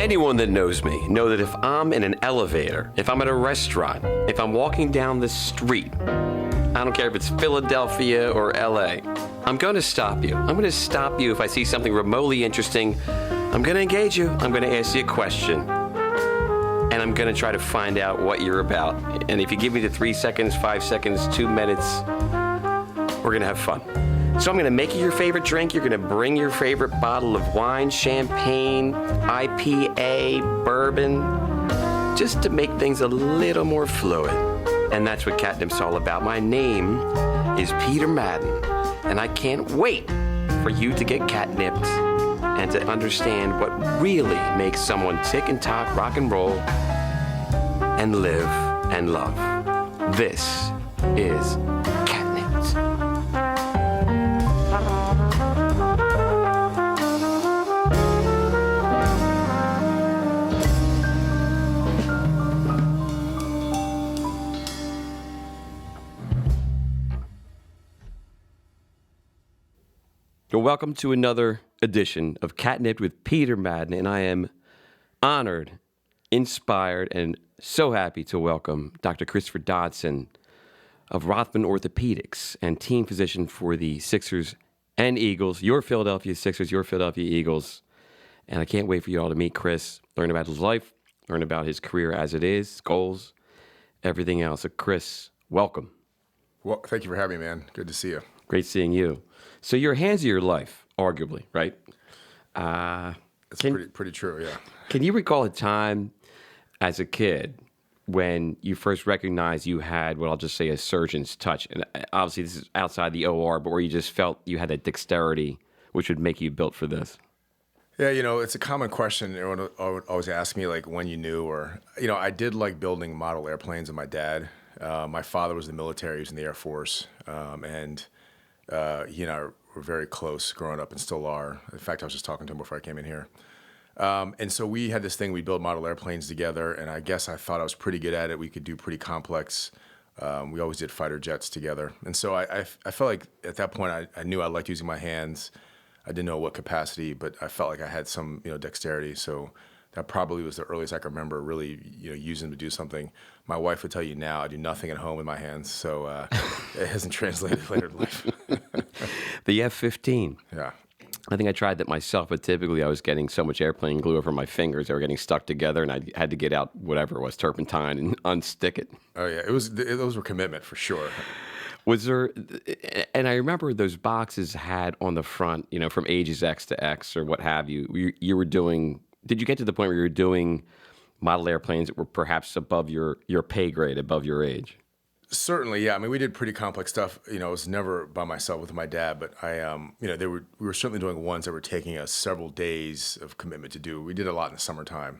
Anyone that knows me know that if I'm in an elevator, if I'm at a restaurant, if I'm walking down the street, I don't care if it's Philadelphia or LA, I'm going to stop you. I'm going to stop you if I see something remotely interesting. I'm going to engage you. I'm going to ask you a question. And I'm going to try to find out what you're about. And if you give me the 3 seconds, 5 seconds, 2 minutes, we're going to have fun. So I'm going to make you your favorite drink. You're going to bring your favorite bottle of wine, champagne, IPA, bourbon, just to make things a little more fluid. And that's what Catnip's all about. My name is Peter Madden, and I can't wait for you to get catnipped and to understand what really makes someone tick and tock, rock and roll, and live and love. This is Catnipped. Well, welcome to another edition of Catnipped with Peter Madden, and I am honored, inspired, and so happy to welcome Dr. Christopher Dodson of Rothman Orthopedics and team physician for the Sixers and Eagles, your Philadelphia Sixers, your Philadelphia Eagles. And I can't wait for you all to meet Chris, learn about his life, learn about his career as it is, goals, everything else. So Chris, welcome. Well, thank you for having me, man. Good to see you. Great seeing you. So your hands of your life, arguably, right? It's pretty true, yeah. Can you recall a time as a kid when you first recognized you had what I'll just say a surgeon's touch? And obviously this is outside the OR, but where you just felt you had that dexterity which would make you built for this? Yeah, it's a common question. Everyone would always ask me, like, when you knew, or, I did like building model airplanes with my dad. My father was in the military, he was in the Air Force, and he and I were very close growing up and still are. In fact, I was just talking to him before I came in here. And so we had this thing, we built model airplanes together, and I guess I thought I was pretty good at it. We could do pretty complex. We always did fighter jets together. And so I felt like at that point I knew I liked using my hands. I didn't know what capacity, but I felt like I had some dexterity. So that probably was the earliest I can remember really using them to do something. My wife would tell you now I do nothing at home with my hands, so it hasn't translated later in life. The F-15. Yeah. I think I tried that myself, but typically I was getting so much airplane glue over my fingers, they were getting stuck together, and I had to get out whatever it was, turpentine, and unstick it. Oh, yeah. Those were commitment for sure. Was there, and I remember those boxes had on the front, from ages X to X or what have you, you were doing, did you get to the point where you were doing model airplanes that were perhaps above your pay grade, above your age? Certainly, yeah. I mean, we did pretty complex stuff. I was never by myself with my dad, but we were certainly doing ones that were taking us several days of commitment to do. We did a lot in the summertime.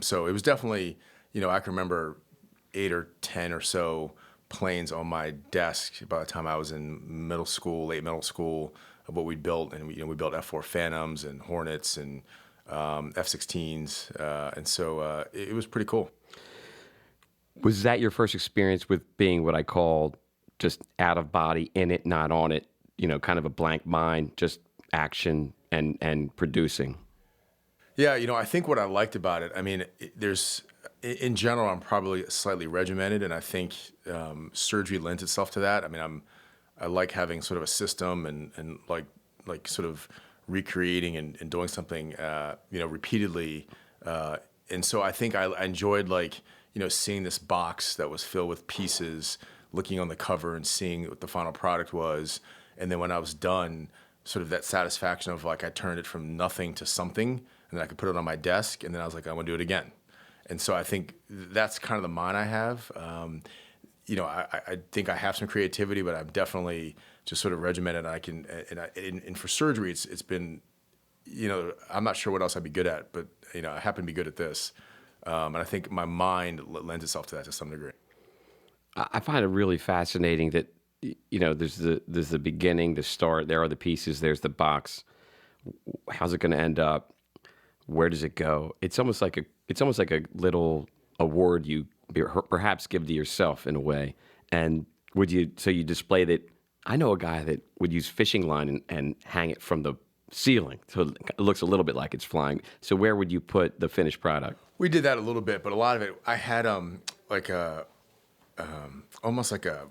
So it was definitely, I can remember 8 or 10 or so planes on my desk by the time I was in middle school, late middle school, of what we built. And we built F-4 Phantoms and Hornets and F-16s. And so it was pretty cool. Was that your first experience with being what I call just out of body, in it, not on it, kind of a blank mind, just action and producing? Yeah, I think what I liked about it, I mean, in general, I'm probably slightly regimented, and I think surgery lends itself to that. I mean, I like having sort of a system and like sort of recreating and doing something, repeatedly. And so I think I enjoyed seeing this box that was filled with pieces, looking on the cover and seeing what the final product was. And then when I was done, sort of that satisfaction of I turned it from nothing to something, and then I could put it on my desk, and then I was like, I want to do it again. And so I think that's kind of the mind I have. I think I have some creativity, but I'm definitely just sort of regimented. And for surgery, it's been, I'm not sure what else I'd be good at, but I happen to be good at this. And I think my mind lends itself to that to some degree. I find it really fascinating that, there's the beginning, the start, there are the pieces, there's the box. How's it going to end up? Where does it go? It's almost like a little award you perhaps give to yourself in a way. And you display that? I know a guy that would use fishing line and hang it from ceiling, so it looks a little bit like it's flying. So where would you put the finished product? We did that a little bit, but a lot of it, I had like a almost like a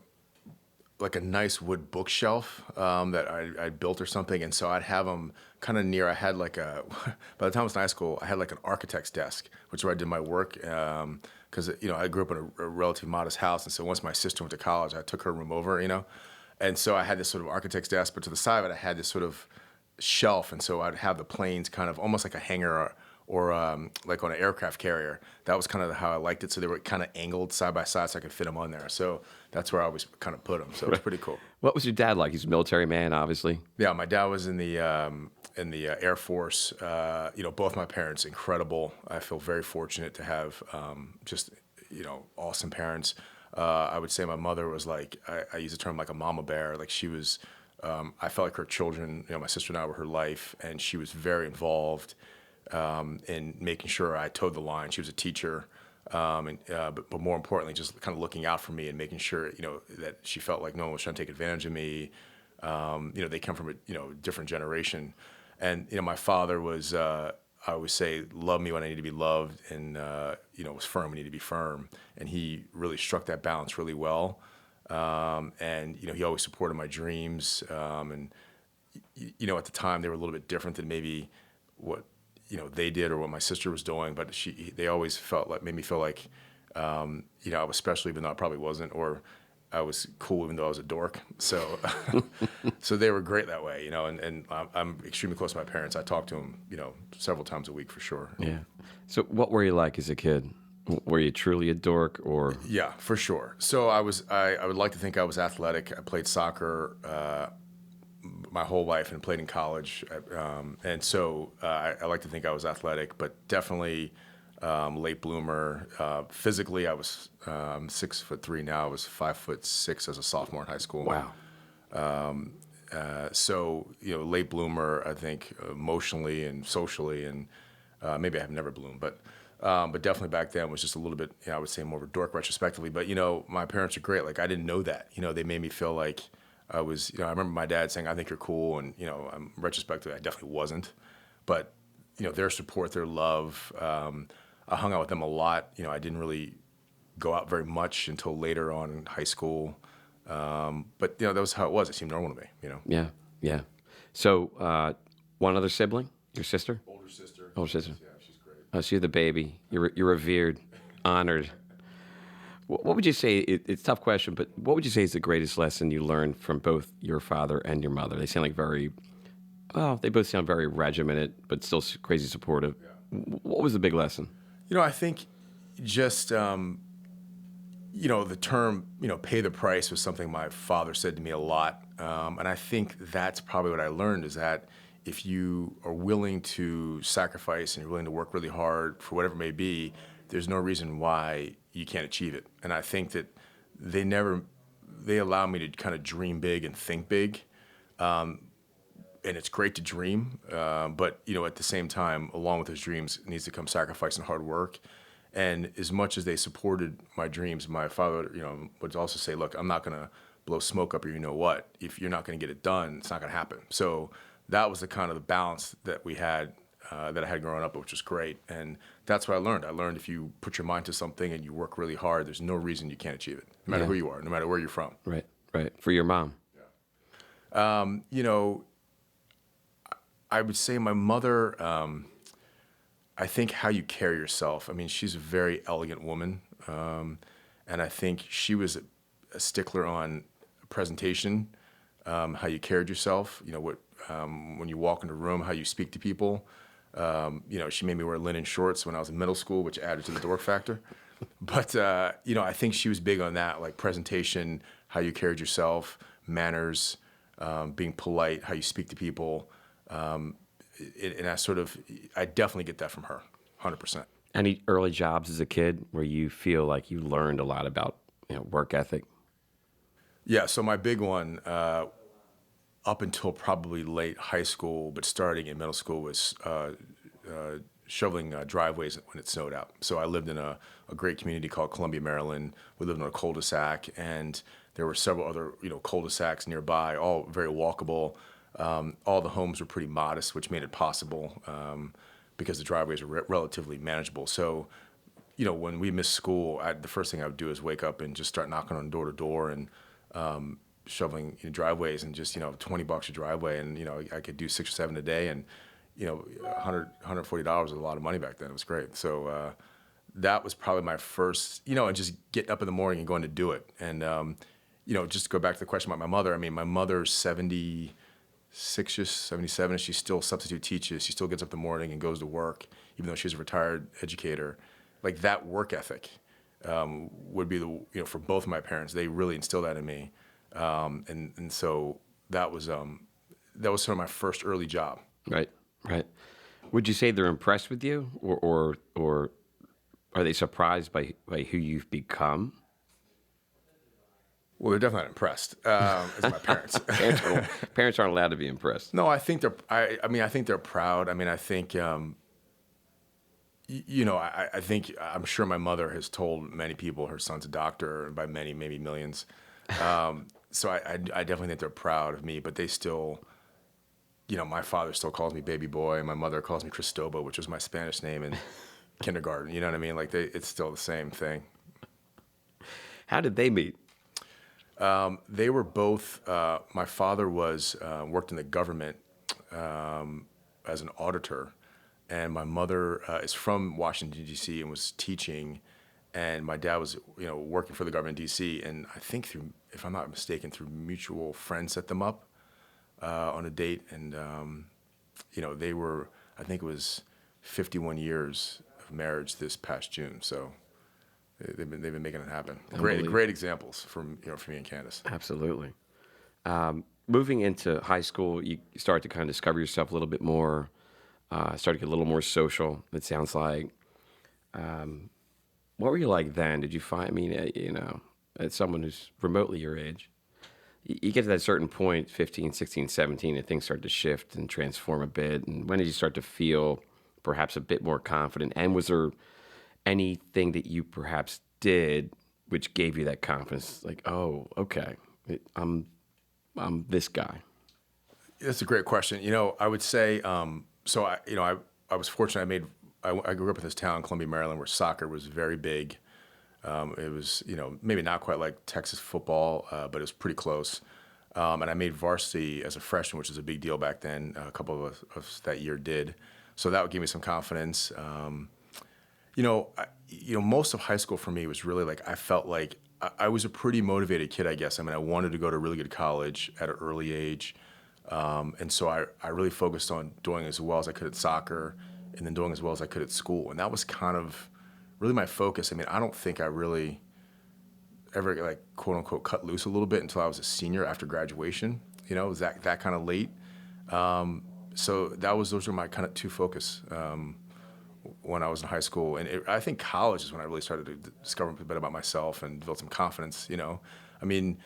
nice wood bookshelf that I built or something, and so I'd have them kind of near. I had like a by the time I was in high school, I had like an architect's desk, which is where I did my work. Because I grew up in a relatively modest house, and so once my sister went to college, I took her room over, and so I had this sort of architect's desk, but to the side of it, I had this sort of shelf, and so I'd have the planes kind of almost like a hangar or like on an aircraft carrier. That was kind of how I liked it. So they were kind of angled side by side, so I could fit them on there. So that's where I always kind of put them. So it was pretty cool. What was your dad like? He's a military man, obviously. Yeah, my dad was in the Air Force. Both my parents incredible. I feel very fortunate to have just awesome parents. I would say my mother was like, I use the term like a mama bear. Like she was, I felt like her children. My sister and I were her life, and she was very involved in making sure I towed the line. She was a teacher. But more importantly, just kind of looking out for me and making sure, that she felt like no one was trying to take advantage of me. They come from a different generation. And, my father was, I always say, love me when I need to be loved, and, was firm when I need to be firm. And he really struck that balance really well. And, he always supported my dreams. And, at the time they were a little bit different than maybe what, they did or what my sister was doing, but they always made me feel like, I was special even though I probably wasn't, or I was cool even though I was a dork. So, so they were great that way, and I'm extremely close to my parents. I talk to them, several times a week for sure. Yeah. So what were you like as a kid? Were you truly a dork or? Yeah, for sure. So I would like to think I was athletic. I played soccer, my whole life and played in college. And so I like to think I was athletic, but definitely late bloomer. Physically, I was 6'3" now. I was 5'6" as a sophomore in high school. Wow. So, late bloomer, I think emotionally and socially, and maybe I have never bloomed, but definitely back then was just a little bit, I would say more of a dork retrospectively. But, my parents are great. Like, I didn't know that. They made me feel like I was, I remember my dad saying, I think you're cool. And, retrospectively, I definitely wasn't. But, their support, their love, I hung out with them a lot. I didn't really go out very much until later on in high school. But, that was how it was. It seemed normal to me, Yeah, yeah. So one other sibling, your sister? Older sister. Older sister. Yeah, she's great. Oh, so you're the baby. You're revered, honored. What would you say, it's a tough question, but what would you say is the greatest lesson you learned from both your father and your mother? They sound like they both sound very regimented, but still crazy supportive. Yeah. What was the big lesson? I think just, the term, pay the price was something my father said to me a lot. And I think that's probably what I learned, is that if you are willing to sacrifice and you're willing to work really hard for whatever it may be, there's no reason why you can't achieve it. And I think that they allow me to kind of dream big and think big. And it's great to dream, but, at the same time, along with those dreams needs to come sacrifice and hard work. And as much as they supported my dreams, my father, would also say, look, I'm not going to blow smoke up your what. If you're not going to get it done, it's not going to happen. So that was the kind of the balance that we had, that I had growing up, which was great. And that's what I learned. I learned if you put your mind to something and you work really hard, there's no reason you can't achieve it, no matter who you are, no matter where you're from. Right. For your mom. Yeah. I would say my mother, I think how you carry yourself. I mean, she's a very elegant woman. And I think she was a stickler on presentation, how you carried yourself, when you walk into a room, how you speak to people. She made me wear linen shorts when I was in middle school, which added to the dork factor. But, I think she was big on that, like presentation, how you carried yourself, manners, being polite, how you speak to people. And I definitely get that from her, 100%. Any early jobs as a kid where you feel like you learned a lot about, work ethic? Yeah, so my big one, up until probably late high school, but starting in middle school, was shoveling driveways when it snowed out. So I lived in a great community called Columbia, Maryland. We lived in a cul-de-sac, and there were several other cul-de-sacs nearby, all very walkable. All the homes were pretty modest, which made it possible because the driveways were relatively manageable. So, when we missed school, the first thing I would do is wake up and just start knocking on door to door and shoveling driveways, and just, $20 a driveway, and, I could do 6 or 7 a day, and, $140 was a lot of money back then. It was great. So that was probably my first, and just getting up in the morning and going to do it. And, just to go back to the question about my mother, I mean, my mother's 76-ish, 77, she still substitute teaches. She still gets up in the morning and goes to work, even though she's a retired educator. Like, that work ethic would be for both of my parents. They really instilled that in me. And so that was sort of my first early job. Right. Would you say they're impressed with you, or are they surprised by who you've become? Well, they're definitely not impressed. As my parents. Parents aren't allowed to be impressed. No, I think they're. I think they're proud. I mean, I think. I think I'm sure my mother has told many people her son's a doctor, and by many, maybe millions. So I definitely think they're proud of me, but they still. My father still calls me baby boy, and my mother calls me Cristobo, which was my Spanish name in kindergarten. You know what I mean? Like, it's still the same thing. How did they meet? They were both. My father worked in the government as an auditor, and my mother is from Washington D.C. and was teaching, and my dad was working for the government in D.C. And I think through, if I'm not mistaken, through mutual friends set them up on a date, and they were. I think it was 51 years of marriage this past June. So. They've been making it happen. Great examples from for me and Candace. Absolutely. Moving into high school, you start to kind of discover yourself a little bit more. Start to get a little more social. It sounds like. What were you like then? Did you find? I mean, as someone who's remotely your age, you get to that certain point, 15, 16, 17, and things start to shift and transform a bit. And when did you start to feel perhaps a bit more confident? And was there anything that you perhaps did which gave you that confidence, like, oh, okay, I'm this guy? That's a great question. I would say, so I was fortunate. I grew up in this town, Columbia, Maryland, where soccer was very big. It was, maybe not quite like Texas football, but it was pretty close. And I made varsity as a freshman, which was a big deal back then. A couple of us that year did. So that would give me some confidence. Most of high school for me was really like, I felt like I was a pretty motivated kid, I guess. I mean, I wanted to go to a really good college at an early age. And so I really focused on doing as well as I could at soccer, and then doing as well as I could at school. And that was kind of really my focus. I mean, I don't think I really ever, like, quote unquote, cut loose a little bit until I was a senior after graduation. It was that kind of late. So those were my kind of two focus when I was in high school. And I think college is when I really started to discover a bit about myself and build some confidence, I mean,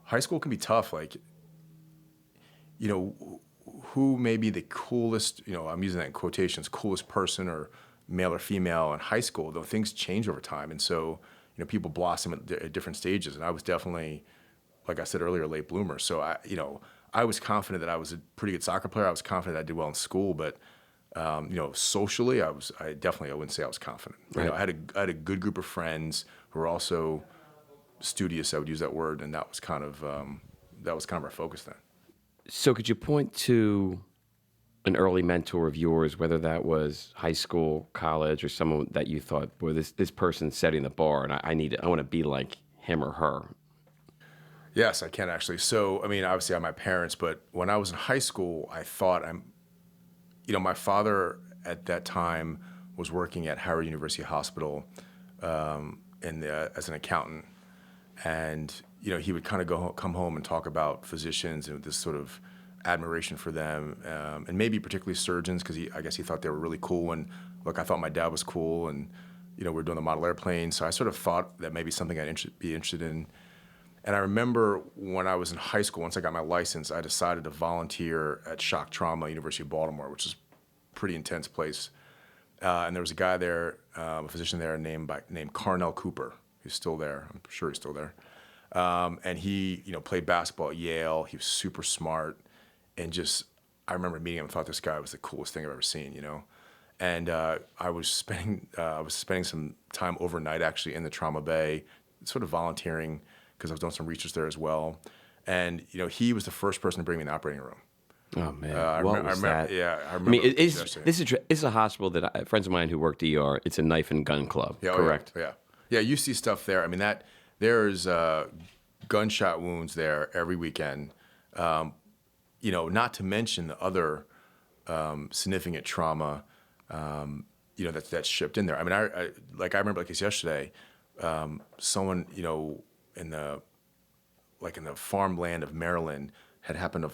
high school can be tough. Like, who may be the coolest, I'm using that in quotations, coolest person or male or female in high school, though things change over time. And so, people blossom at different stages. And I was definitely, like I said earlier, a late bloomer. So I was confident that I was a pretty good soccer player. I was confident I did well in school, but socially, I wouldn't say I was confident. Right. I had a good group of friends who were also studious. I would use that word, and that was kind of our focus then. So could you point to an early mentor of yours, whether that was high school, college, or someone that you thought, boy, this person's setting the bar, and I want to be like him or her? Yes, I can actually. So, I mean, obviously I have my parents, but when I was in high school, I thought my father at that time was working at Howard University Hospital as an accountant. And, he would kind of come home and talk about physicians and this sort of admiration for them, and maybe particularly surgeons, because I guess he thought they were really cool. And look, I thought my dad was cool, and, we're doing the model airplane. So I sort of thought that maybe something I'd be interested in. And I remember when I was in high school, once I got my license, I decided to volunteer at Shock Trauma, University of Baltimore, which is a pretty intense place. And there was a guy there, a physician there named Carnell Cooper, who's still there. I'm sure he's still there. And he, played basketball at Yale. He was super smart. and just I remember meeting him and thought this guy was the coolest thing I've ever seen, you know. And I was spending some time overnight actually in the trauma bay, sort of volunteering because I was doing some research there as well. And you know, he was the first person to bring me in the operating room. Oh man, I what remember, was that? Yeah, I I remember. mean, yesterday. this is a hospital that friends of mine who worked ER. It's a knife and gun club. Yeah, Correct. Oh, yeah, yeah. You see stuff there. I mean, that there's gunshot wounds there every weekend. You know, not to mention the other significant trauma. You know, that's shipped in there. I mean, I remember like this yesterday. Someone, you know, in the farmland of Maryland had happened to.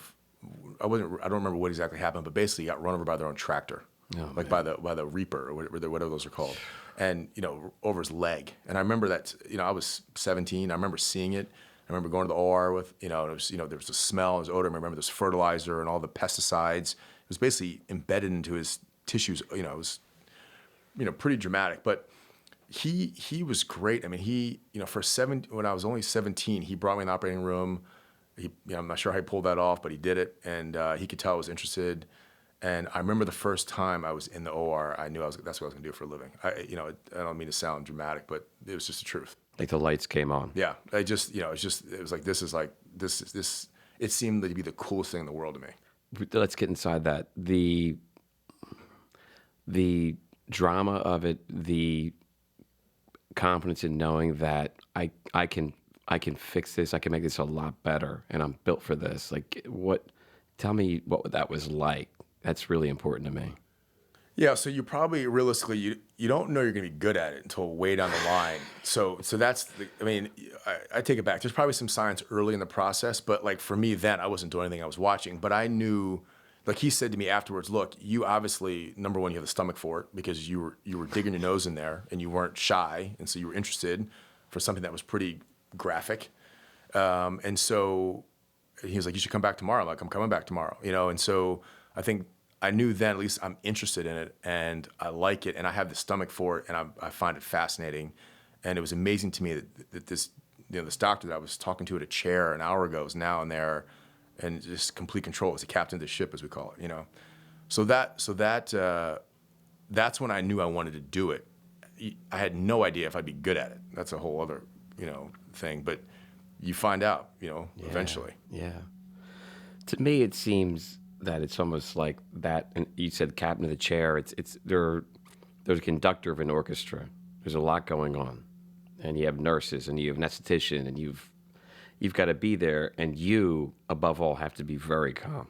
I don't remember what exactly happened, but basically got run over by their own tractor, like by the Reaper or whatever those are called, and you know, over his leg. And I remember that, you know, I was 17. I remember seeing it. I remember going to the OR with, you know, and it was, you know, there was the smell, there was odor. I remember this fertilizer and all the pesticides. It was basically embedded into his tissues. You know, it was, you know, pretty dramatic. But he was great. I mean, you know, when I was only 17, he brought me in the operating room. You know, I'm not sure how he pulled that off, but he did it, and he could tell I was interested. And I remember the first time I was in the OR, I knew that's what I was going to do for a living. You know, I don't mean to sound dramatic, but it was just the truth. Like the lights came on. Yeah, I just, you know, it was like this. It seemed to be the coolest thing in the world to me. Let's get inside that. The drama of it, the confidence in knowing that I can fix this, I can make this a lot better, and I'm built for this. Like, tell me what that was like. That's really important to me. Yeah, so you probably realistically you don't know you're going to be good at it until way down the line. So that's I mean, I take it back. There's probably some signs early in the process, but like for me then I wasn't doing anything, I was watching, but I knew, like he said to me afterwards, look, you obviously, number one, you have the stomach for it because you were digging your nose in there and you weren't shy, and so you were interested for something that was pretty graphic. And so he was like, you should come back tomorrow. I'm like, I'm coming back tomorrow, you know? And so I think I knew then at least I'm interested in it and I like it and I have the stomach for it and I find it fascinating. And it was amazing to me that this, you know, this doctor that I was talking to at a chair an hour ago is now in there and just complete control. It's the captain of the ship, as we call it, you know? So that's when I knew I wanted to do it. I had no idea if I'd be good at it. That's a whole other, you know, thing, but you find out, you know, eventually. Yeah. To me, it seems that it's almost like that. And you said captain of the chair. There's a conductor of an orchestra. There's a lot going on, and you have nurses, and you have anesthetician, and you've got to be there, and you, above all, have to be very calm,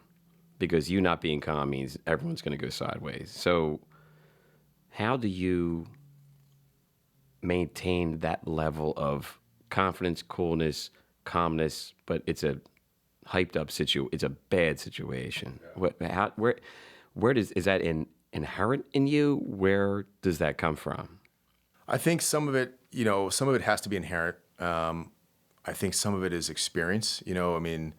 because you not being calm means everyone's going to go sideways. So, how do you maintain that level of confidence, coolness, calmness, but it's a hyped up it's a bad situation. Yeah. Is that inherent in you? Where does that come from? I think some of it, you know, some of it has to be inherent. I think some of it is experience. You know, I mean,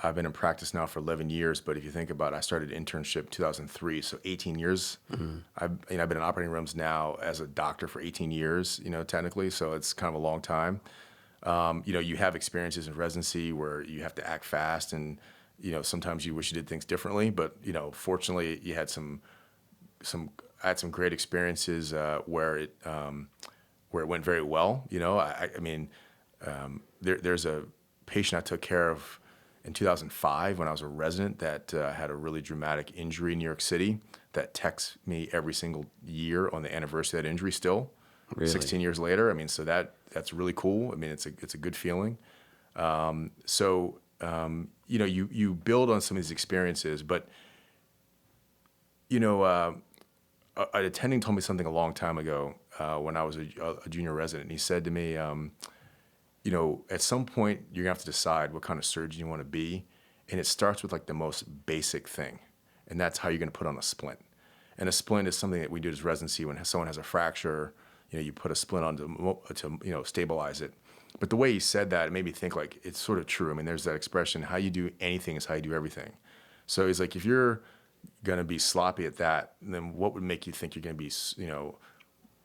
I've been in practice now for 11 years, but if you think about it, I started internship 2003, so 18 years. Mm-hmm. I've been in operating rooms now as a doctor for 18 years, you know, technically, so it's kind of a long time. You know, you have experiences in residency where you have to act fast and, you know, sometimes you wish you did things differently, but, you know, fortunately you had I had some great experiences where it went very well. You know, I mean, there's a patient I took care of in 2005 when I was a resident that had a really dramatic injury in New York City that texts me every single year on the anniversary of that injury still. Really? 16 years later. I mean, so that's really cool. I mean, it's a good feeling. You know, you build on some of these experiences, but, you know, an attending told me something a long time ago when I was a junior resident. And he said to me, you know, at some point you're gonna have to decide what kind of surgeon you want to be. And it starts with like the most basic thing. And that's how you're gonna put on a splint. And a splint is something that we do as residency when someone has a fracture. You know, you put a splint on to you know, stabilize it. But the way he said that, it made me think like it's sort of true. I mean, there's that expression, how you do anything is how you do everything. So he's like, if you're going to be sloppy at that, then what would make you think you're going to be, you know,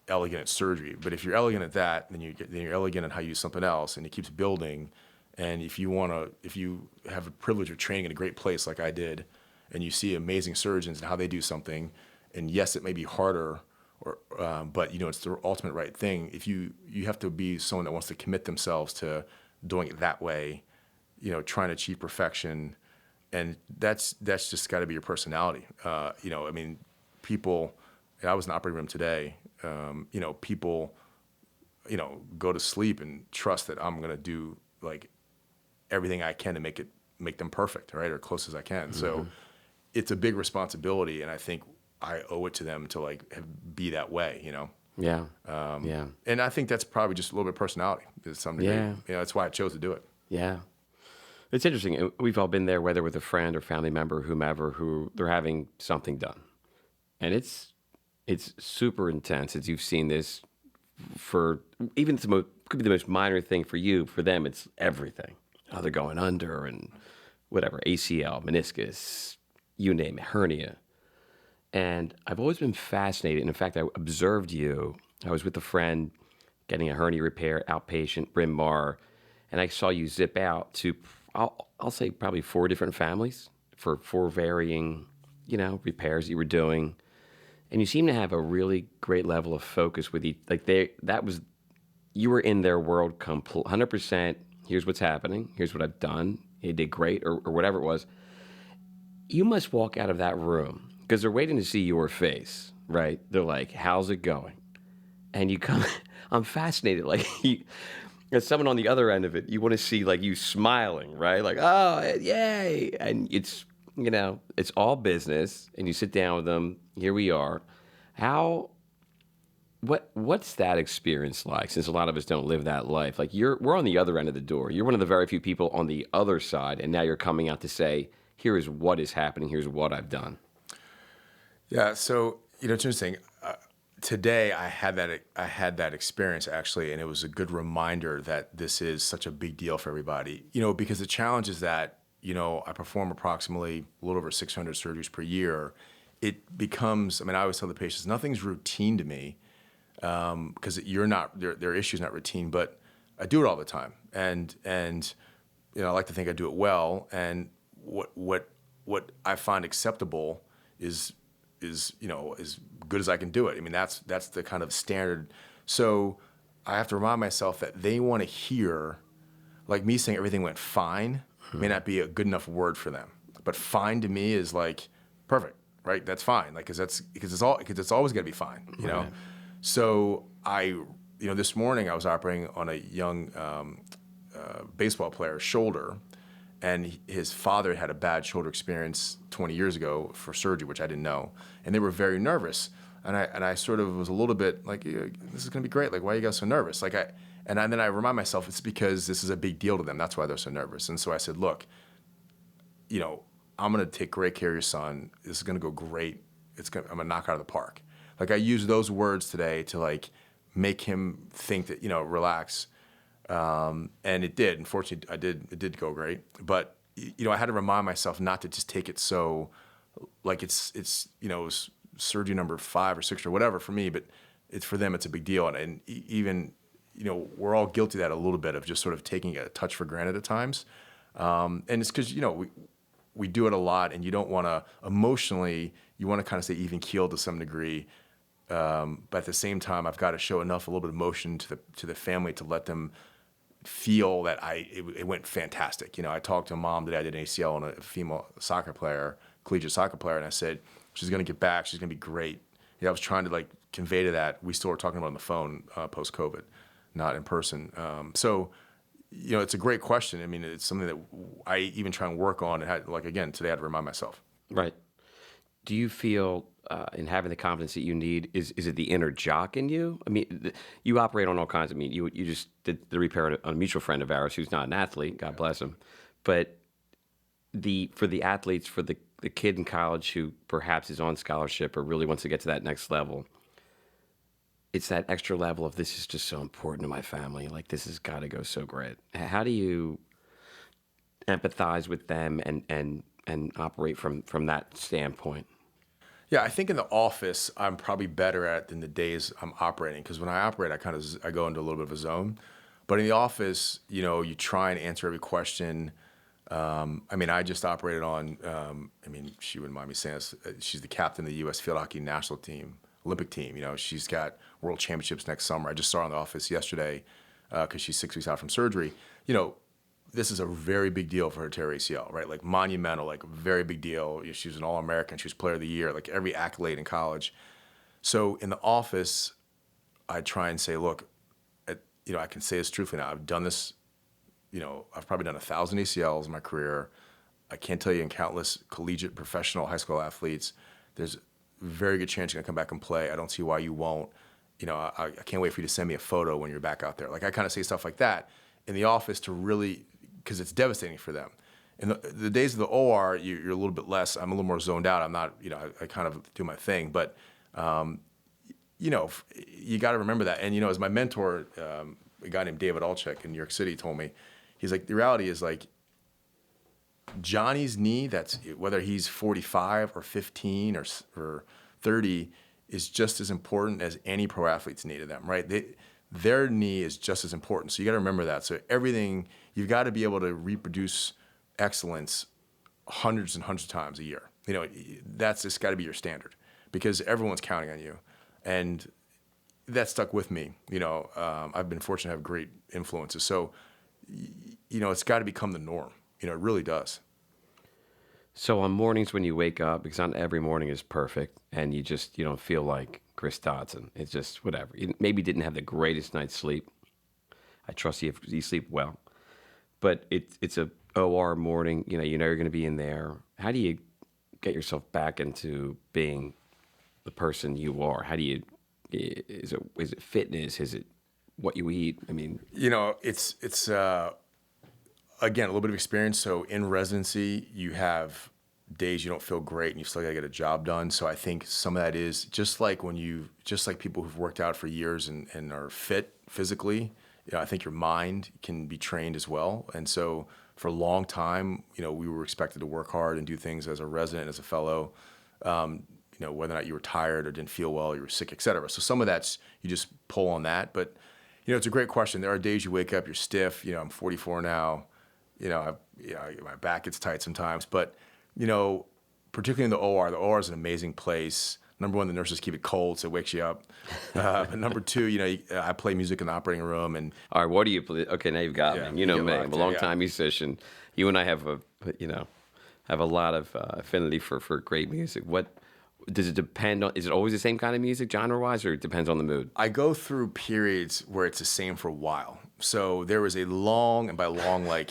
elegant at surgery? But if you're elegant at that, then you're elegant at how you use something else, and it keeps building. And if you have a privilege of training in a great place like I did, and you see amazing surgeons and how they do something, and yes, it may be harder, but it's the ultimate right thing. If you have to be someone that wants to commit themselves to doing it that way, trying to achieve perfection, and that's just got to be your personality. People. I was in the operating room today. People, go to sleep and trust that I'm gonna do like everything I can to make them perfect, right, or close as I can. Mm-hmm. So it's a big responsibility, and I think I owe it to them to be that way, Yeah. And I think that's probably just a little bit of personality to some degree. Yeah. That's why I chose to do it. Yeah. It's interesting. We've all been there, whether with a friend or family member, whomever, who they're having something done. And it's super intense, as you've seen this for even could be the most minor thing for you. For them, it's everything. Oh, they're going under and whatever, ACL, meniscus, you name it, hernia. And I've always been fascinated. And in fact, I observed you. I was with a friend getting a hernia repair, outpatient, Bryn Mawr, and I saw you zip out to, I'll say probably 4 different families for 4 varying, repairs that you were doing. And you seem to have a really great level of focus with you. You were in their world 100%. Here's what's happening. Here's what I've done. You did great, or whatever it was. You must walk out of that room because they're waiting to see your face, right? They're like, how's it going? And you come, I'm fascinated. As someone on the other end of it, you want to see you smiling, right? Like, oh, yay. And it's all business. And you sit down with them. Here we are. What's that experience like? Since a lot of us don't live that life, we're on the other end of the door. You're one of the very few people on the other side, and now you're coming out to say, here is what is happening. Here's what I've done. Yeah. So it's interesting. Today I had that experience actually, and it was a good reminder that this is such a big deal for everybody. Because the challenge is that I perform approximately a little over 600 surgeries per year. It becomes. I always tell the patients nothing's routine to me. Because their issue's not routine, but I do it all the time, and I like to think I do it well. And what I find acceptable is as good as I can do it. That's the kind of standard. So I have to remind myself that they want to hear, me saying everything went fine may not be a good enough word for them, but fine to me is perfect, right? That's fine, because it's always got to be fine, Right. So this morning I was operating on a young baseball player's shoulder, and his father had a bad shoulder experience 20 years ago for surgery, which I didn't know, and they were very nervous. And I sort of was a little bit like, this is gonna be great. Why are you guys so nervous? And then I remind myself it's because this is a big deal to them. That's why they're so nervous. And so I said, look, I'm gonna take great care of your son. This is gonna go great. I'm gonna knock out of the park. I use those words today to make him think that, relax. And it did. Unfortunately, it did go great. But, I had to remind myself not to just take it so it's surgery number 5 or 6 or whatever for me, but it's for them, it's a big deal. And even, we're all guilty of that a little bit, of just sort of taking a touch for granted at times. And it's because, we do it a lot, and you don't want to emotionally, you want to kind of stay even keeled to some degree. But at the same time, I've got to show a little bit of emotion to the family to let them feel that it went fantastic. I talked to a mom today. I did an ACL on a female collegiate soccer player, and I said she's going to get back. She's going to be great. I was trying to convey to that. We still were talking about on the phone post COVID, not in person. So it's a great question. It's something that I even try and work on. And again today, I had to remind myself. Right. Do you feel in having the confidence that you need, is it the inner jock in you? You operate on all kinds. You just did the repair on a mutual friend of ours who's not an athlete, God bless him. But for the athletes, for the kid in college who perhaps is on scholarship or really wants to get to that next level, it's that extra level of, this is just so important to my family. This has got to go so great. How do you empathize with them and operate from that standpoint? Yeah, I think in the office, I'm probably better at it than the days I'm operating, because when I operate, I go into a little bit of a zone. But in the office, you try and answer every question. I just operated on, she wouldn't mind me saying this. She's the captain of the U.S. field hockey national team, Olympic team. She's got world championships next summer. I just saw her in the office yesterday because she's 6 weeks out from surgery. This is a very big deal for her tear ACL, right? Like monumental, like very big deal. She was an All-American. She was Player of the Year, like every accolade in college. So in the office, I try and say, look, I can say this truthfully now. I've done this. I've probably done 1,000 ACLs in my career. I can't tell you in countless collegiate, professional, high school athletes, there's a very good chance you're going to come back and play. I don't see why you won't. I can't wait for you to send me a photo when you're back out there. Like I kind of say stuff like that in the office to really, because it's devastating for them. In the days of the OR, you're a little bit less. I'm a little more zoned out. I'm not, I kind of do my thing. But, you got to remember that. And, as my mentor, a guy named David Alchek in New York City told me, he's like, the reality is like Johnny's knee, that's whether he's 45 or 15 or 30, is just as important as any pro athlete's knee to them, right? Their knee is just as important. So you got to remember that. So everything, you've got to be able to reproduce excellence hundreds and hundreds of times a year. That's just got to be your standard because everyone's counting on you. And that stuck with me. I've been fortunate to have great influences. So, it's got to become the norm. It really does. So on mornings when you wake up, because not every morning is perfect, and you don't feel like Chris Dodson. It's just whatever. You maybe didn't have the greatest night's sleep. I trust you sleep well. But it's a OR morning. You know you're going to be in there. How do you get yourself back into being the person you are? How do you? Is it fitness? Is it what you eat? It's again a little bit of experience. So in residency, you have days you don't feel great and you still got to get a job done. So I think some of that is just like people who've worked out for years and are fit physically. I think your mind can be trained as well. And so for a long time, we were expected to work hard and do things as a resident, as a fellow. Whether or not you were tired or didn't feel well, you were sick, et cetera. So some of that's, you just pull on that. But, it's a great question. There are days you wake up, you're stiff. I'm 44 now. My back gets tight sometimes. But, particularly in the OR is an amazing place. Number one, the nurses keep it cold, so it wakes you up. But number two, I play music in the operating room. And all right, what do you play? Okay, now you've got me. Me. I'm a long-time musician. You and I have a lot of affinity for great music. What does it depend on? Is it always the same kind of music, genre-wise, or it depends on the mood? I go through periods where it's the same for a while. So there was a long, and by long, like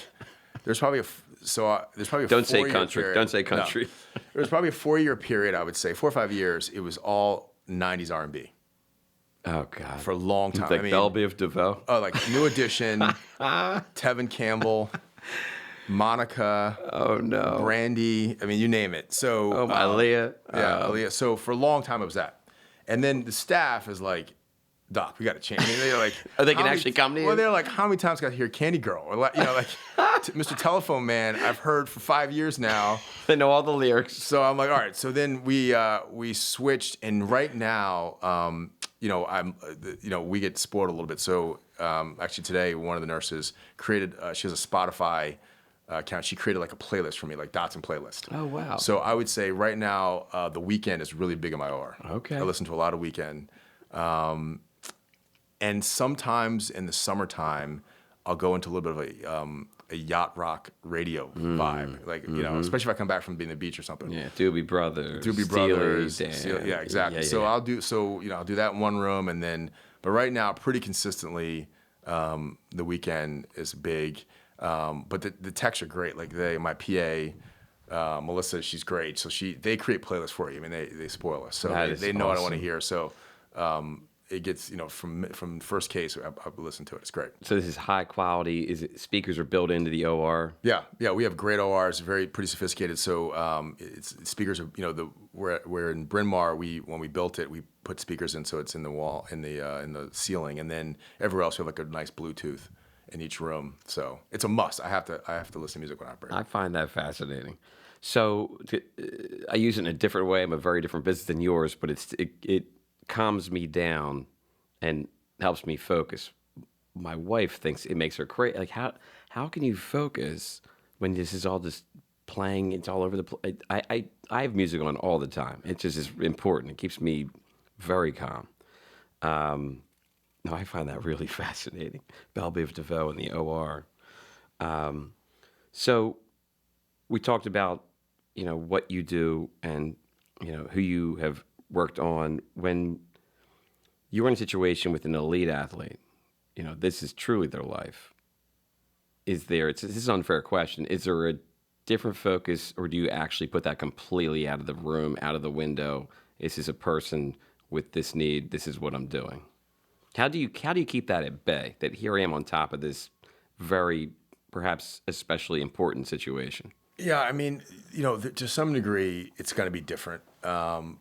there's probably a Don't say 4-year country. period. Don't say country. No. There was probably a 4-year period, I would say, 4 or 5 years. It was all 90s R&B. Oh God! For a long time. Like Belle Biv DeVoe. Oh, like New Edition, Tevin Campbell, Monica. Oh no. Brandy. You name it. So. Oh, Aaliyah. Yeah, Aaliyah. So for a long time it was that, and then the staff is like, Doc, we got to change. They're like, oh, they can actually come to you? Well, they're like, how many times got to hear Candy Girl? Or Mr. Telephone Man, I've heard for 5 years now. They know all the lyrics. So I'm like, all right. So then we switched, and right now, we get spoiled a little bit. So actually today, one of the nurses created. She has a Spotify account. She created like a playlist for me, like Dotson playlist. Oh wow! So I would say right now, The Weeknd is really big in my OR. Okay. I listen to a lot of Weeknd. And sometimes in the summertime, I'll go into a little bit of a yacht rock radio vibe, especially if I come back from being at the beach or something. Yeah, Doobie Brothers, yeah, exactly. So I'll do that in one room, but right now, pretty consistently, The Weeknd is big. But the texts are great. Like my PA, Melissa, she's great. So they create playlists for you. They spoil us, so they know awesome. What I want to hear. So. It gets, from first case, I listen to it. It's great. So this is high quality. Speakers are built into the OR? Yeah. We have great ORs, pretty sophisticated. So speakers are, we're in Bryn Mawr. When we built it, we put speakers in, so it's in the wall, in the ceiling, and then everywhere else we have like a nice Bluetooth in each room. So it's a must. I have to listen to music when I operate. I find that fascinating. So I use it in a different way. I'm a very different business than yours, but it calms me down and helps me focus. my wife thinks it makes her crazy. Like, how can you focus when this is all just playing? It's all over the place. I have music on all the time. It just is important. It keeps me very calm. No, I find that really fascinating. Belle Biv DeVoe in the OR. So we talked about, what you do and, who you have worked on. When you're in a situation with an elite athlete, this is truly their life. This is an unfair question. Is there a different focus, or do you actually put that completely out of the room, out of the window? This is a person with this need. This is what I'm doing. How do you keep that at bay? That here I am on top of this very, perhaps especially important situation. Yeah, I mean, to some degree, it's going to be different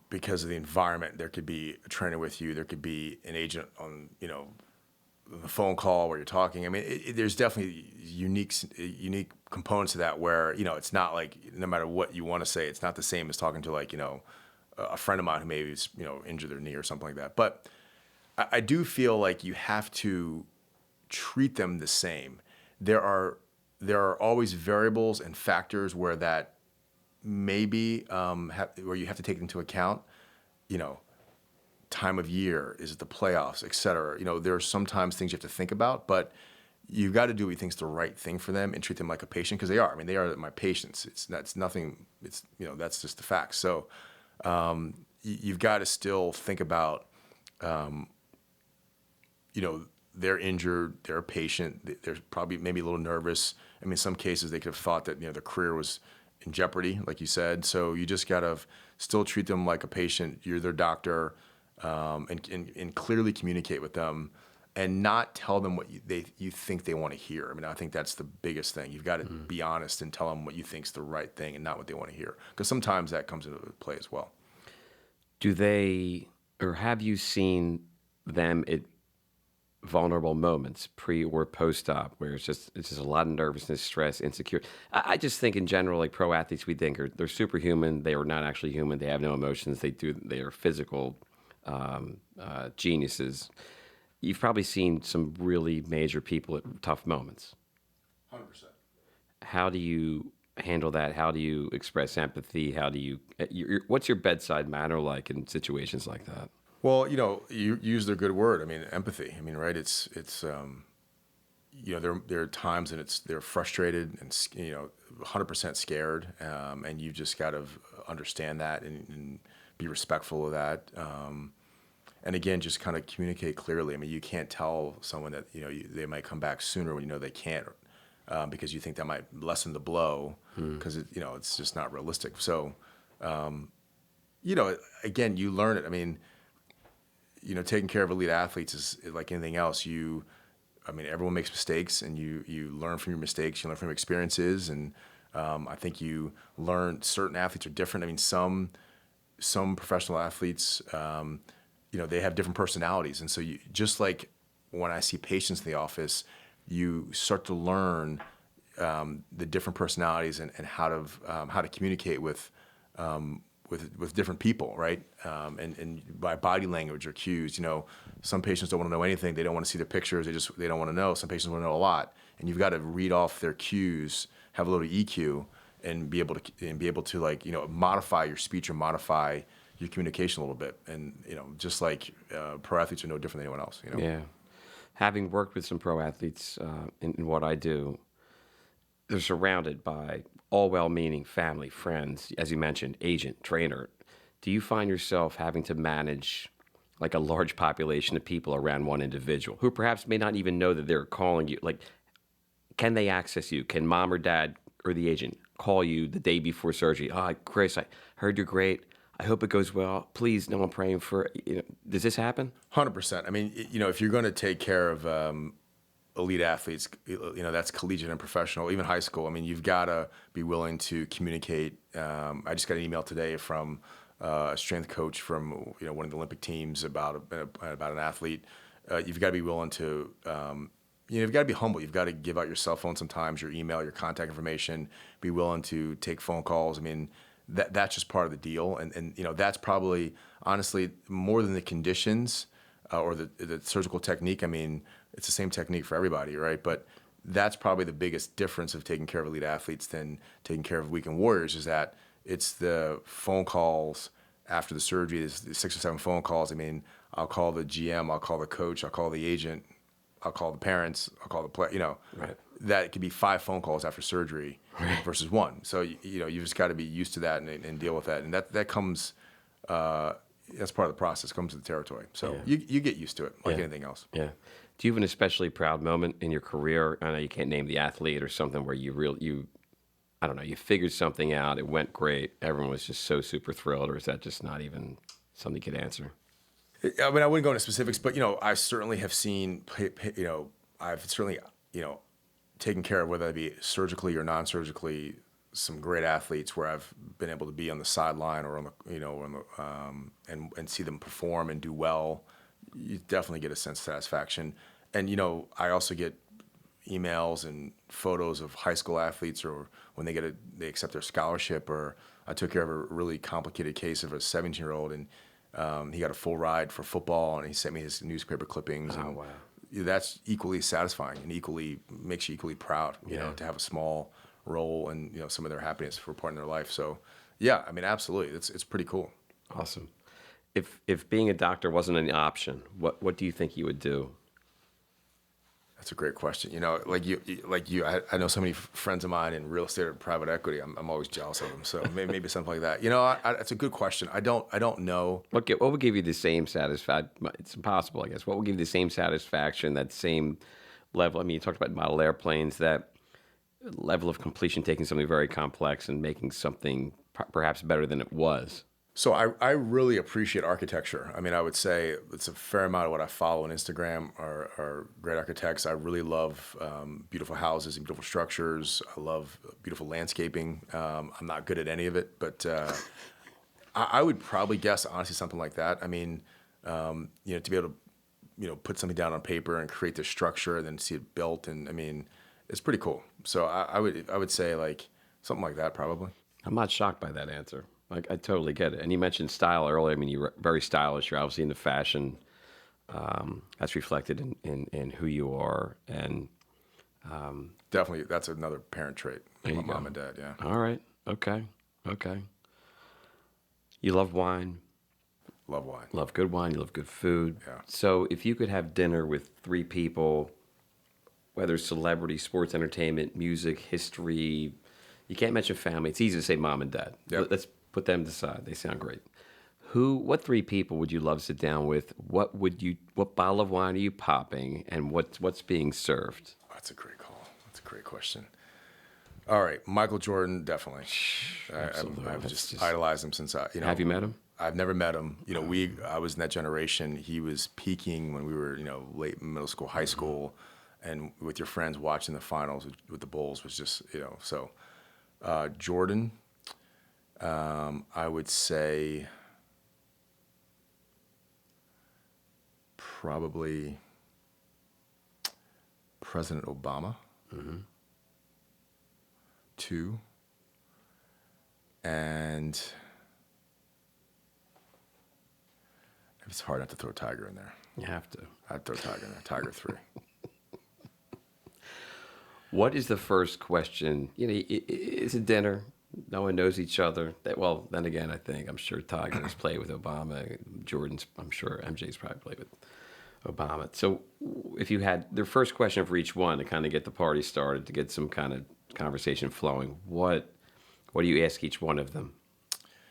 because of the environment. There could be a trainer with you. There could be an agent on, the phone call where you're talking. I mean, there's definitely unique components to that where, it's not like no matter what you want to say, it's not the same as talking to like, a friend of mine who maybe is, injured their knee or something like that. But I do feel like you have to treat them the same. There are always variables and factors where that maybe where you have to take into account. Time of year, is it the playoffs, et cetera. There are sometimes things you have to think about, but you've got to do what you think's the right thing for them and treat them like a patient, because they are. I mean, they are my patients. That's nothing. It's that's just the facts. So you've got to still think about. They're injured, they're a patient, they're probably maybe a little nervous. I mean, in some cases they could have thought that, their career was in jeopardy, like you said. So you just got to still treat them like a patient. You're their doctor, and clearly communicate with them and not tell them what you think they want to hear. I mean, I think that's the biggest thing. You've got to be honest and tell them what you think's the right thing and not what they want to hear. Because sometimes that comes into play as well. Do they, or have you seen them at vulnerable moments, pre or post-op, where it's just a lot of nervousness, stress, insecurity? I just think in general, like pro athletes, we think they're superhuman. They are not actually human. They have no emotions. They are physical geniuses. You've probably seen some really major people at tough moments. 100%. How do you handle that? How do you express empathy? How do you? What's your bedside manner like in situations like that? Well, you used a good word. I mean, empathy. I mean, right? It's there are times and they're frustrated and 100% scared, and you just got to understand that and be respectful of that. And again, just kind of communicate clearly. I mean, you can't tell someone that they might come back sooner when they can't, because you think that might lessen the blow, because it's just not realistic. So, again, you learn it. I mean, taking care of elite athletes is like anything else. Everyone makes mistakes, and you learn from your mistakes. You learn from your experiences, and I think you learn certain athletes are different. I mean, some professional athletes, they have different personalities, and so just like when I see patients in the office, you start to learn the different personalities and how to communicate with different people, right? And by body language or cues, some patients don't want to know anything. They don't want to see their pictures. They don't want to know. Some patients want to know a lot, and you've got to read off their cues, have a little EQ, and be able to modify your speech or modify your communication a little bit. And just like pro athletes are no different than anyone else. Yeah, having worked with some pro athletes in what I do, they're surrounded by all well-meaning family, friends, as you mentioned, agent, trainer. Do you find yourself having to manage like a large population of people around one individual who perhaps may not even know that they're calling you? Like, can they access you? Can mom or dad or the agent call you the day before surgery? Oh, Chris, I heard you're great. I hope it goes well. Please, no, I'm praying for. Does this happen? 100%. I mean, if you're going to take care of elite athletes, that's collegiate and professional, even high school. I mean, you've got to be willing to communicate. I just got an email today from a strength coach from one of the Olympic teams about an athlete. You've got to be willing to. You've got to be humble. You've got to give out your cell phone sometimes, your email, your contact information. Be willing to take phone calls. I mean, that's just part of the deal, and that's probably honestly more than the conditions or the surgical technique. I mean, it's the same technique for everybody, right? But that's probably the biggest difference of taking care of elite athletes than taking care of weekend warriors, is that it's the phone calls after the surgery. There's 6 or 7 phone calls. I mean, I'll call the GM, I'll call the coach, I'll call the agent, I'll call the parents, I'll call the player, Right. that could be 5 phone calls after surgery versus 1. So, you just got to be used to that and deal with that. And that comes, that's part of the process, comes with the territory. So you get used to it like anything else. Yeah. Do you have an especially proud moment in your career? I know you can't name the athlete or something where I don't know, you figured something out, it went great, everyone was just so super thrilled, or is that just not even something you could answer? I mean, I wouldn't go into specifics, but, I certainly have seen, I've certainly, taken care of, whether it be surgically or non-surgically, some great athletes where I've been able to be on the sideline or and see them perform and do well. You definitely get a sense of satisfaction. And, I also get emails and photos of high school athletes, or when they accept their scholarship, or I took care of a really complicated case of a 17-year-old, and he got a full ride for football, and he sent me his newspaper clippings. Oh, and wow. That's equally satisfying and makes you equally proud, to have a small role in, some of their happiness for a part in their life. So, yeah, I mean, absolutely. It's pretty cool. Awesome. If being a doctor wasn't an option, what do you think you would do? That's a great question. I know so many friends of mine in real estate or private equity. I'm always jealous of them. So maybe something like that. That's a good question. I don't know. What would give you the same satisfaction? It's impossible, I guess. What would give you the same satisfaction, that same level? I mean, you talked about model airplanes, that level of completion, taking something very complex and making something perhaps better than it was. So I really appreciate architecture. I mean, I would say it's a fair amount of what I follow on Instagram are great architects. I really love beautiful houses and beautiful structures. I love beautiful landscaping. I'm not good at any of it, but I would probably guess, honestly, something like that. I mean, to be able to, put something down on paper and create the structure and then see it built, and I mean, it's pretty cool. So I would say like something like that probably. I'm not shocked by that answer. Like, I totally get it. And you mentioned style earlier. I mean, you're very stylish. You're obviously into fashion. That's reflected in who you are. And definitely, that's another parent trait. My mom and dad, yeah. All right. Okay. You love wine. Love wine. Love good wine. You love good food. Yeah. So if you could have dinner with 3 people, whether celebrity, sports, entertainment, music, history, you can't mention family. It's easy to say mom and dad. Yep. Let's put them aside. They sound great. What 3 people would you love to sit down with? What bottle of wine are you popping, and what's being served? Oh, that's a great call. That's a great question. All right, Michael Jordan, definitely. I've just idolized him since Have you met him? I've never met him. I was in that generation. He was peaking when we were, late middle school, high school, and with your friends watching the finals with the Bulls was just, so Jordan. I would say probably President Obama. Mm-hmm. 2. And it's hard not to throw Tiger in there. You have to. I'd throw Tiger in there. Tiger 3. What is the first question? It's a dinner. No one knows each other. Well, then again, I'm sure Tiger's played with Obama. Jordan's, I'm sure MJ's probably played with Obama. So if you had their first question for each one to kind of get the party started, to get some kind of conversation flowing, what do you ask each one of them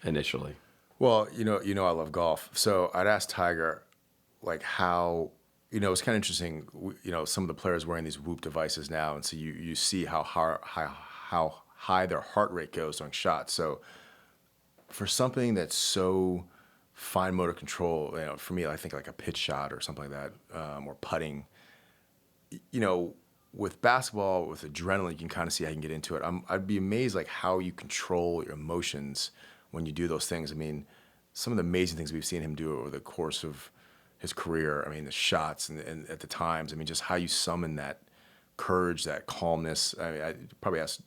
initially? Well, I love golf. So I'd ask Tiger, like, how, it's kind of interesting, some of the players wearing these Whoop devices now, and so you see how high their heart rate goes during shots. So for something that's so fine motor control, for me, I think like a pitch shot or something like that, or putting, with basketball, with adrenaline, you can kind of see how you can get into it. I'd be amazed like how you control your emotions when you do those things. I mean, some of the amazing things we've seen him do over the course of his career. I mean, the shots and at the times. I mean, just how you summon that courage, that calmness. I mean, I probably asked,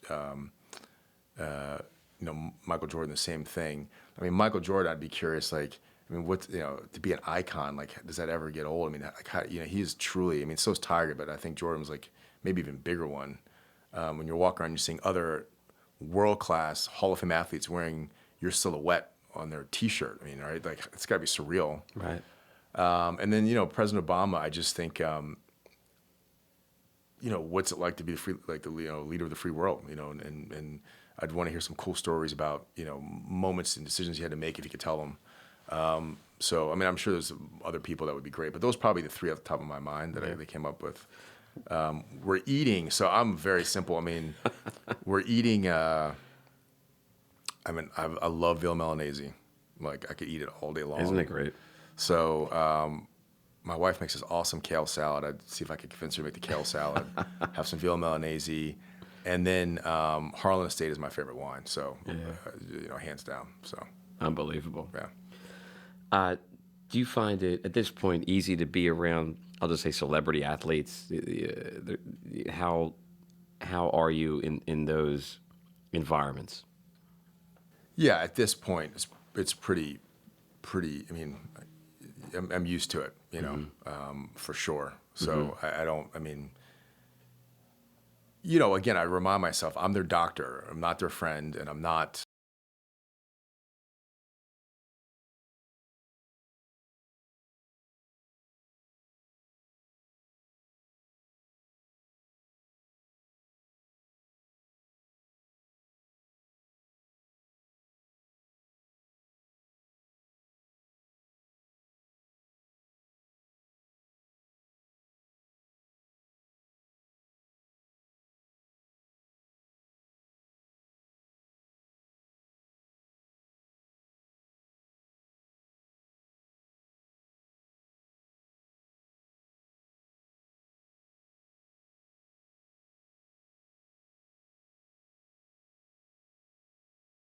Michael Jordan the same thing. I mean, Michael Jordan, I'd be curious, like, I mean, to be an icon, like, does that ever get old? I mean, like, he is truly, I mean, so is Tiger, but I think Jordan was like maybe even bigger one. When you're walking around, you're seeing other world-class Hall of Fame athletes wearing your silhouette on their T-shirt. I mean, right? Like, it's got to be surreal. Right. And then, President Obama, I just think, what's it like to be the leader of the free world, and I'd want to hear some cool stories about, moments and decisions he had to make if he could tell them. So, I mean, I'm sure there's other people that would be great, but those are probably the three off the top of my mind that they came up with. We're eating, so I'm very simple. I mean, we're eating, I love veal Milanese. Like, I could eat it all day long. Isn't it great? So, my wife makes this awesome kale salad. I'd see if I could convince her to make the kale salad, have some veal Milanese, and then Harlan Estate is my favorite wine. So, hands down. So, unbelievable. Yeah. Do you find it at this point easy to be around, I'll just say, celebrity athletes? How are you in those environments? Yeah, at this point, it's pretty. I mean, I'm used to it, for sure. So I don't. I mean, again, I remind myself I'm their doctor. I'm not their friend, and I'm not